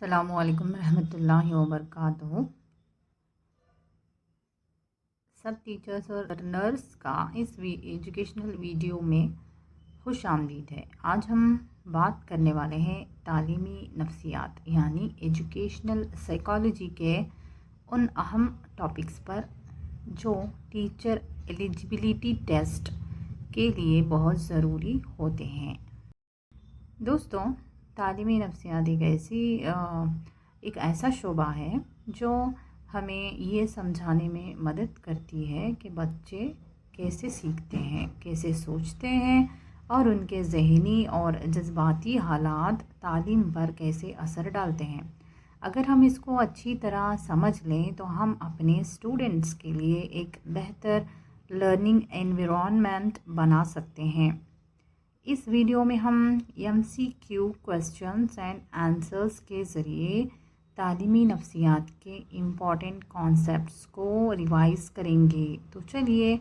السلام علیکم ورحمۃ اللہ وبرکاتہ۔ سب ٹیچرز اور لرنرز کا اس ایجوکیشنل ویڈیو میں خوش آمدید ہے۔ آج ہم بات کرنے والے ہیں تعلیمی نفسیات یعنی ایجوکیشنل سائیکالوجی کے ان اہم ٹاپکس پر جو ٹیچر ایلیجبلٹی ٹیسٹ کے لیے بہت ضروری ہوتے ہیں۔ دوستوں، تعلیمی نفسیات ایک ایسا شعبہ ہے جو ہمیں یہ سمجھانے میں مدد کرتی ہے کہ بچے کیسے سیکھتے ہیں، کیسے سوچتے ہیں اور ان کے ذہنی اور جذباتی حالات تعلیم پر کیسے اثر ڈالتے ہیں۔ اگر ہم اس کو اچھی طرح سمجھ لیں تو ہم اپنے اسٹوڈنٹس کے لیے ایک بہتر لرننگ انوائرنمنٹ بنا سکتے ہیں۔ اس ویڈیو میں ہم MCQ کوسچنز اینڈ آنسرز کے ذریعے تعلیمی نفسیات کے امپورٹنٹ کانسیپٹس کو ریوائز کریں گے۔ تو چلیے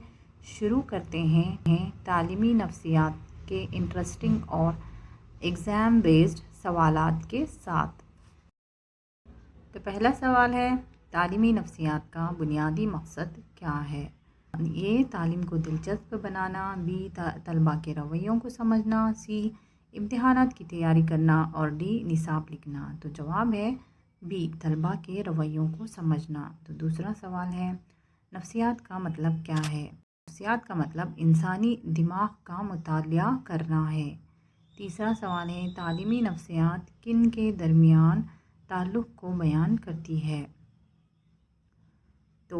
شروع کرتے ہیں تعلیمی نفسیات کے انٹرسٹنگ اور ایگزام بیسڈ سوالات کے ساتھ۔ تو پہلا سوال ہے، تعلیمی نفسیات کا بنیادی مقصد کیا ہے؟ A تعلیم کو دلچسپ بنانا، B طلباء کے رویوں کو سمجھنا، C امتحانات کی تیاری کرنا اور D نصاب لکھنا۔ تو جواب ہے B طلباء کے رویوں کو سمجھنا۔ تو دوسرا سوال ہے، نفسیات کا مطلب کیا ہے؟ نفسیات کا مطلب انسانی دماغ کا مطالعہ کرنا ہے۔ تیسرا سوال ہے، تعلیمی نفسیات کن کے درمیان تعلق کو بیان کرتی ہے؟ تو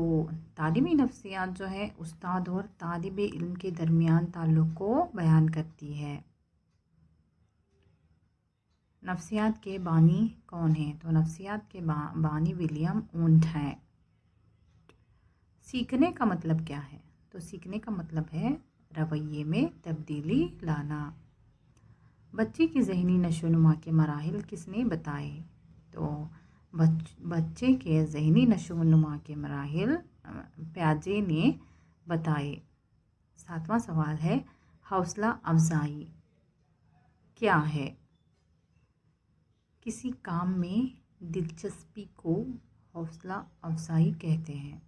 تعلیمی نفسیات جو ہے استاد اور طالب علم کے درمیان تعلق کو بیان کرتی ہے۔ نفسیات کے بانی کون ہیں؟ تو نفسیات کے بانی ولیم وونڈ ہیں۔ سیکھنے کا مطلب کیا ہے؟ تو سیکھنے کا مطلب ہے رویے میں تبدیلی لانا۔ بچے کی ذہنی نشو و نما کے مراحل کس نے بتائے؟ تو بچے کے ذہنی نشو و نما کے مراحل پیاجے نے بتائے۔ ساتواں سوال ہے، حوصلہ افزائی کیا ہے؟ کسی کام میں دلچسپی کو حوصلہ افزائی کہتے ہیں۔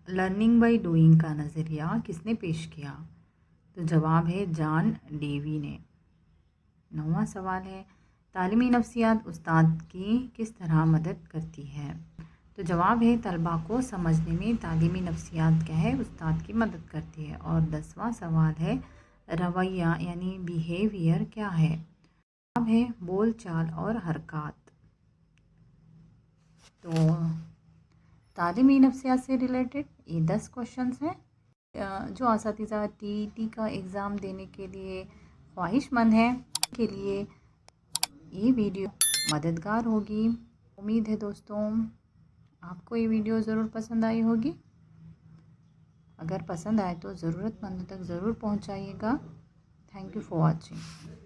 لرننگ بائی ڈوئنگ کا نظریہ کس نے پیش کیا؟ تو جواب ہے جان ڈیوی نے۔ 9واں سوال ہے، تعلیمی نفسیات استاد کی کس طرح مدد کرتی ہے؟ تو جواب ہے طلباء کو سمجھنے میں تعلیمی نفسیات کیا ہے استاد کی مدد کرتی ہے۔ اور 10واں سوال ہے، رویہ یعنی بیہیویئر کیا ہے؟ جواب ہے بول چال اور حرکات۔ تو تعلیمی نفسیات سے ریلیٹڈ یہ 10 کوشچنس ہیں۔ جو اساتذہ TET کا ایگزام دینے کے لیے خواہش مند ہیں کے لیے یہ ویڈیو مددگار ہوگی۔ امید ہے دوستوں آپ کو یہ ویڈیو ضرور پسند آئی ہوگی۔ اگر پسند آئے تو ضرورت مندوں تک ضرور پہنچائیے گا۔ Thank you for watching.